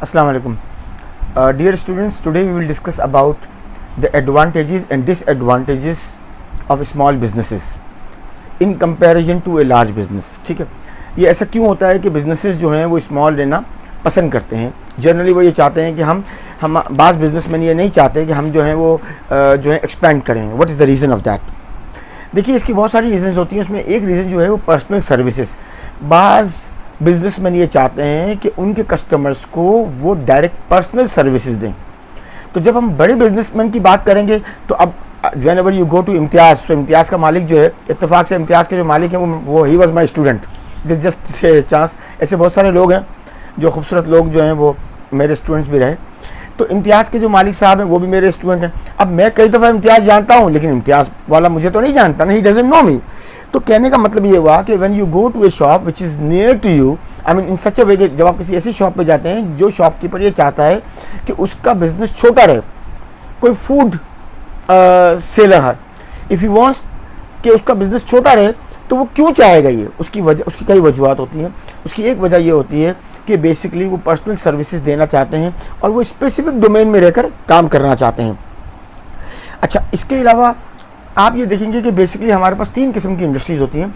Assalamu alaikum. Dear students, today we will discuss about the advantages and disadvantages of small businesses in comparison to a large business. ठीक है, ये ऐसा क्यों होता है कि businesses जो हैं वो स्मॉल लेना पसंद करते हैं. जनरली वो ये चाहते हैं कि हम बाज़ बिजनेसमैन ये नहीं चाहते कि हम जो हैं वो जो है एक्सपेंड करें. What is the reason of that? देखिए, इसकी बहुत सारी रीज़न्स होती हैं. उसमें एक रीज़न जो है वो पर्सनल सर्विसेज. बाज़ बिजनेसमैन ये चाहते हैं कि उनके कस्टमर्स को वो डायरेक्ट पर्सनल सर्विसेज दें. तो जब हम बड़े बिजनेसमैन की बात करेंगे तो अब व्हेनेवर यू गो टू इम्तियाज़, तो इम्तियाज़ का मालिक जो है, इत्तेफाक से इम्तियाज़ के जो मालिक हैं वो he was my student. This just chance. ऐसे बहुत सारे लोग हैं जो खूबसूरत लोग जो हैं वो मेरे स्टूडेंट्स भी रहे. तो इम्तियाज़ के जो मालिक साहब हैं वो भी मेरे स्टूडेंट हैं. अब मैं कई दफ़ा इम्तियाज़ जानता हूँ, लेकिन इम्तियाज़ वाला मुझे तो नहीं जानता ना, ही डजंट नो मी. तो कहने का मतलब ये हुआ कि when you go to a shop which is near to you, I mean in such a way, जब आप किसी ऐसी शॉप पे जाते हैं जो शॉपकीपर ये चाहता है कि उसका बिजनेस छोटा रहे, कोई फूड सेलर है, इफ़ यू वांट्स कि उसका बिजनेस छोटा रहे, तो वो क्यों चाहेगा ये? उसकी कई वजूहत होती हैं. उसकी एक वजह ये होती है कि बेसिकली वो पर्सनल सर्विसेज देना चाहते हैं और वो स्पेसिफिक डोमेन में रहकर काम करना चाहते हैं. अच्छा, इसके अलावा आप ये देखेंगे कि बेसिकली हमारे पास 3 किस्म की इंडस्ट्रीज़ होती हैं,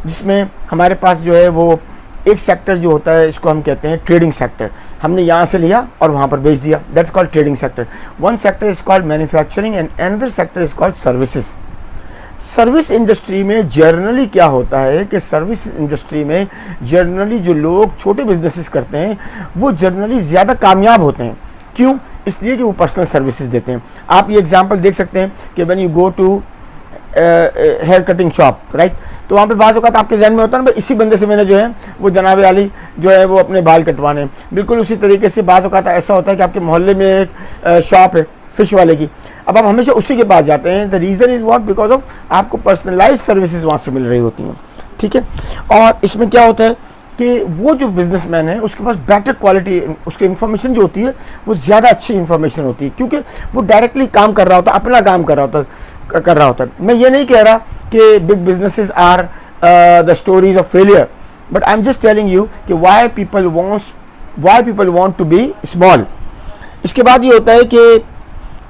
जिसमें हमारे पास जो है वो एक सेक्टर जो होता है, इसको हम कहते हैं ट्रेडिंग सेक्टर. हमने यहाँ से लिया और वहाँ पर बेच दिया, that's called trading sector. One sector is called manufacturing and another sector is called services. Service industry में जनरली क्या होता है कि सर्विस इंडस्ट्री में जनरली जो लोग छोटे बिजनेसेस करते हैं वो जनरली ज़्यादा कामयाब होते हैं. क्यों? इसलिए कि वो पर्सनल सर्विसेज देते हैं. आप ये एग्जांपल देख सकते हैं कि when you go to hair cutting shop, right, तो वहाँ पे बाज़ औक़ात आपके जहन में होता है ना, इसी बंदे से मैंने जो है वो जनाब अली जो है वो अपने बाल कटवाने. बिल्कुल उसी तरीके से बाज़ औक़ात ऐसा होता है कि आपके मोहल्ले में एक शॉप है फ़िश वाले की, अब आप हमेशा उसी के पास जाते हैं. The reason is what? Because of आपको पर्सनलाइज सर्विसेज वहाँ से मिल रही होती हैं. ठीक है, और इसमें क्या होता है कि वो जो बिजनेसमैन है उसके पास बेटर क्वालिटी, उसकी इन्फॉर्मेशन जो होती है वो ज़्यादा अच्छी इन्फॉर्मेशन होती है, क्योंकि वो डायरेक्टली काम कर रहा होता है, अपना काम कर रहा होता है. मैं ये नहीं कह रहा कि big businesses are the stories of failure, but I am just telling you कि why people want to be small. इसके बाद ये होता है कि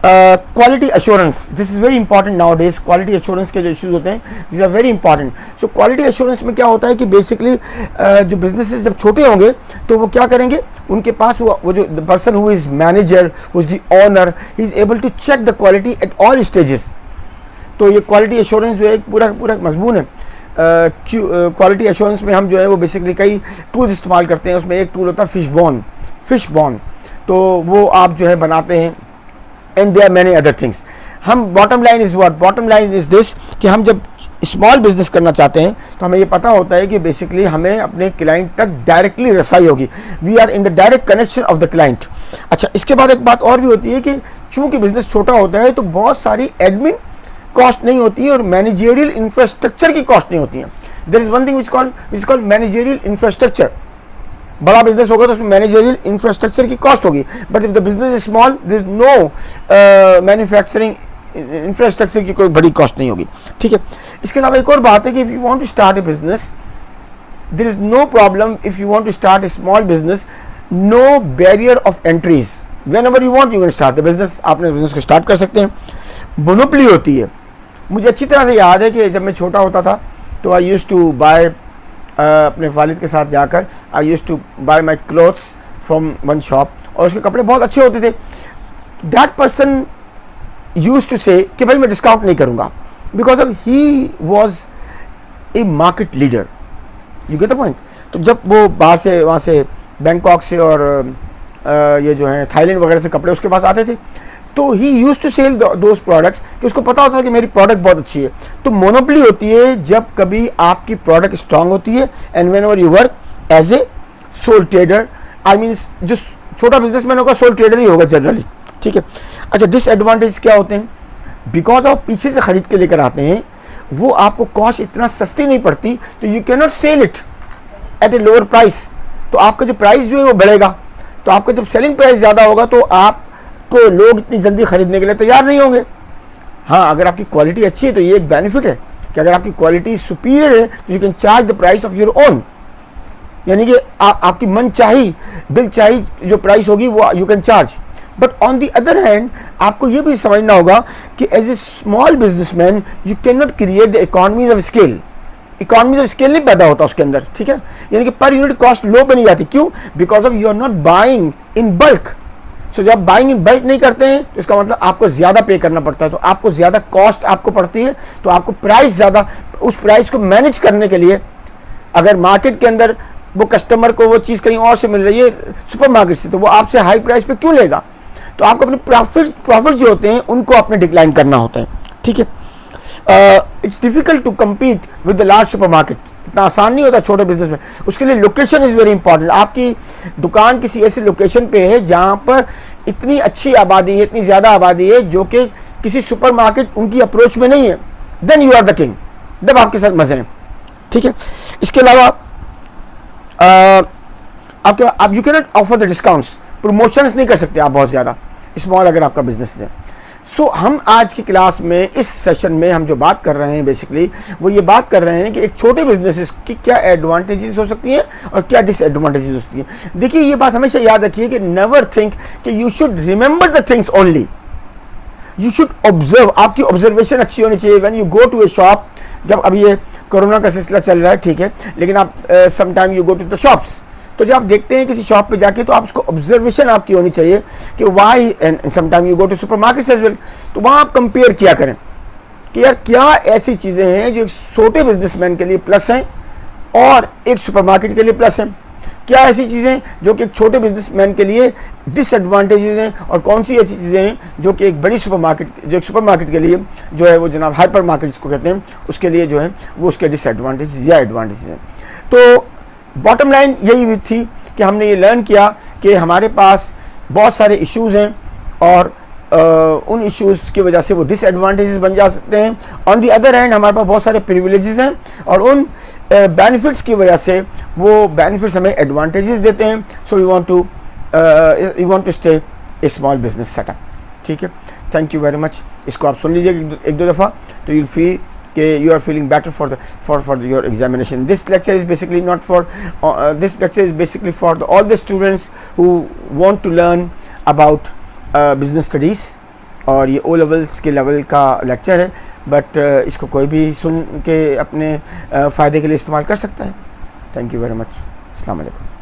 quality assurance. This is very important nowadays. Quality assurance के जो इश्यूज होते हैं this are very important. So quality assurance में क्या होता है कि बेसिकली जो बिजनेसेस जब छोटे होंगे तो वो क्या करेंगे, उनके पास वो जो the person who is manager, who is the owner, he is able to check the quality at all stages. तो ये क्वालिटी एश्योरेंस जो है पूरा मजमून है. क्वालिटी एश्योरेंस में हम जो है वो बेसिकली कई टूल्स इस्तेमाल करते हैं. उसमें एक टूल होता है फिश बॉन. तो वो आप जो है बनाते हैं, and there are many other things. हम बॉटम लाइन इज़ दिस कि हम जब स्मॉल बिजनेस करना चाहते हैं तो हमें ये पता होता है कि बेसिकली हमें अपने क्लाइंट तक डायरेक्टली रसाई होगी. We are in the direct connection of the client. अच्छा, इसके बाद एक बात और भी होती है कि चूंकि बिजनेस छोटा होता है तो बहुत सारी एडमिन कॉस्ट नहीं होती है और मैनेजरियल इंफ्रास्ट्रक्चर की कॉस्ट नहीं होती है. There is one thing which called managerial infrastructure. बड़ा बिजनेस होगा तो उसमें मैनेजरियल इंफ्रास्ट्रक्चर की कॉस्ट होगी, but if the business is small there is no manufacturing infrastructure की कोई बड़ी कॉस्ट नहीं होगी. ठीक है, इसके अलावा एक और बात है कि if you want to start a business there is no problem. If you want to start a small business, no barrier of entries. Whenever you want you can start the business. आपने business को start कर सकते हैं. Monopoly होती है. मुझे अच्छी तरह से याद है कि जब मैं छोटा होता था तो आई यूज्ड टू बाय, अपने वालिद के साथ जाकर I used to buy my clothes from one shop, और उसके कपड़े बहुत अच्छे होते थे. दैट पर्सन यूज्ड टू से कि भाई मैं डिस्काउंट नहीं करूँगा, because of he was a market leader. You get the point. तो जब वो बाहर से, वहाँ से बैंकॉक से और ये जो है थाईलैंड वगैरह से कपड़े उसके पास आते थे, तो he use to sell those products कि उसको पता होता है कि मेरी प्रोडक्ट बहुत अच्छी है. तो मोनोपोली होती है जब कभी आपकी प्रोडक्ट स्ट्रांग होती है and whenever you work as a sole trader. I mean जो छोटा बिजनेसमैन होगा सोल ट्रेडर ही होगा जनरली. ठीक है. अच्छा, डिसएडवांटेज क्या होते हैं? बिकॉज ऑफ पीछे से खरीद के लेकर आते हैं, वो आपको कॉस्ट इतना सस्ती नहीं पड़ती, तो you can not sell it at a lower price. तो आपका जो प्राइस जो है वो बढ़ेगा. तो आपका जब सेलिंग प्राइस ज़्यादा होगा तो आपको लोग इतनी जल्दी खरीदने के लिए तैयार नहीं होंगे. हाँ, अगर आपकी क्वालिटी अच्छी है तो ये एक बेनिफिट है कि अगर आपकी क्वालिटी सुपीरियर है तो you can charge the price of your own. यानी कि आपकी मन चाही, दिल चाही जो प्राइस होगी वो you can charge. But on the other hand आपको ये भी समझना होगा कि as a small businessman you can not create the economies of scale. Economies of scale नहीं पैदा होता उसके अंदर, ठीक है, यानी कि पर यूनिट कॉस्ट लो पे नहीं जाती। क्यों? Because of you are not buying in bulk. So जब बाइंग इन बल्क नहीं करते हैं तो इसका मतलब आपको ज़्यादा पे करना पड़ता है, तो आपको ज़्यादा कॉस्ट आपको पड़ती है, तो आपको प्राइस ज़्यादा, उस प्राइस को मैनेज करने के लिए अगर मार्केट के अंदर वो कस्टमर को वो चीज़ कहीं और से मिल रही है सुपरमार्केट से, तो वो आपसे हाई प्राइस पे क्यों लेगा? तो आपको अपने प्रॉफिट जो होते हैं उनको अपने डिक्लाइन करना होता है, ठीक है। It's difficult to compete with the large supermarket. इतना आसान नहीं होता छोटे बिजनेस में, उसके लिए लोकेशन इज़ वेरी इंपॉर्टेंट। आपकी दुकान किसी ऐसी लोकेशन पे है जहाँ पर इतनी अच्छी आबादी है, इतनी ज़्यादा आबादी है जो कि किसी सुपरमार्केट उनकी अप्रोच में नहीं है, then you are the king, जब आपके साथ मज़े हैं, ठीक है। इसके अलावा आप you can not offer the discounts, promotions नहीं कर सकते आप बहुत ज़्यादा स्मॉल अगर आपका बिजनेस है। सो हम आज की क्लास में इस सेशन में हम जो बात कर रहे हैं बेसिकली वो ये बात कर रहे हैं कि एक छोटे बिजनेस की क्या एडवांटेजेस हो सकती हैं और क्या डिसएडवांटेजेस हो सकती हैं। देखिए ये बात हमेशा याद रखिए कि नेवर थिंक कि you should remember the things only, you should observe. आपकी ऑब्जर्वेशन अच्छी होनी चाहिए। When you go to a shop, जब अब ये कोरोना का सिलसिला चल रहा है, ठीक है, लेकिन आप sometime you go to the shops, तो जब आप देखते हैं किसी शॉप पे जाके तो आप उसको ऑब्जर्वेशन आपकी होनी चाहिए कि why, and sometime you go to supermarkets as well, तो वहाँ आप कंपेयर किया करें कि यार क्या ऐसी चीज़ें हैं जो एक छोटे बिजनेसमैन के लिए प्लस हैं और एक सुपरमार्केट के लिए प्लस हैं, क्या ऐसी चीज़ें जो कि एक छोटे बिजनेसमैन के लिए डिसएडवांटेजेस हैं और कौन सी ऐसी चीज़ें हैं जो कि एक बड़ी सुपरमार्केट के लिए जो है वो जनाब हाइपर मार्केट जिसको कहते हैं उसके लिए जो है वो उसके डिसएडवांटेजेस या एडवांटेजेस हैं। तो बॉटम लाइन यही थी कि हमने ये लर्न किया कि हमारे पास बहुत सारे इश्यूज़ हैं और उन इश्यूज़ की वजह से वो डिसएडवांटेजेस बन जा सकते हैं। ऑन दी अदर हैंड हमारे पास बहुत सारे प्रिविलेजेस हैं और उन बेनिफिट्स की वजह से वो बेनिफिट्स हमें एडवांटेजेस देते हैं। So you want to stay a small business setup, ठीक है। Thank you very much. इसको आप सुन लीजिए एक दो दफ़ा तो you feel you are feeling better for your examination. This lecture is basically not for this lecture is basically for all the students who want to learn about business studies, और ये O levels के level का lecture है, but इसको कोई भी सुन के अपने फ़ायदे के लिए इस्तेमाल कर सकता है। Thank you very much. अस्सलाम वालेकुम।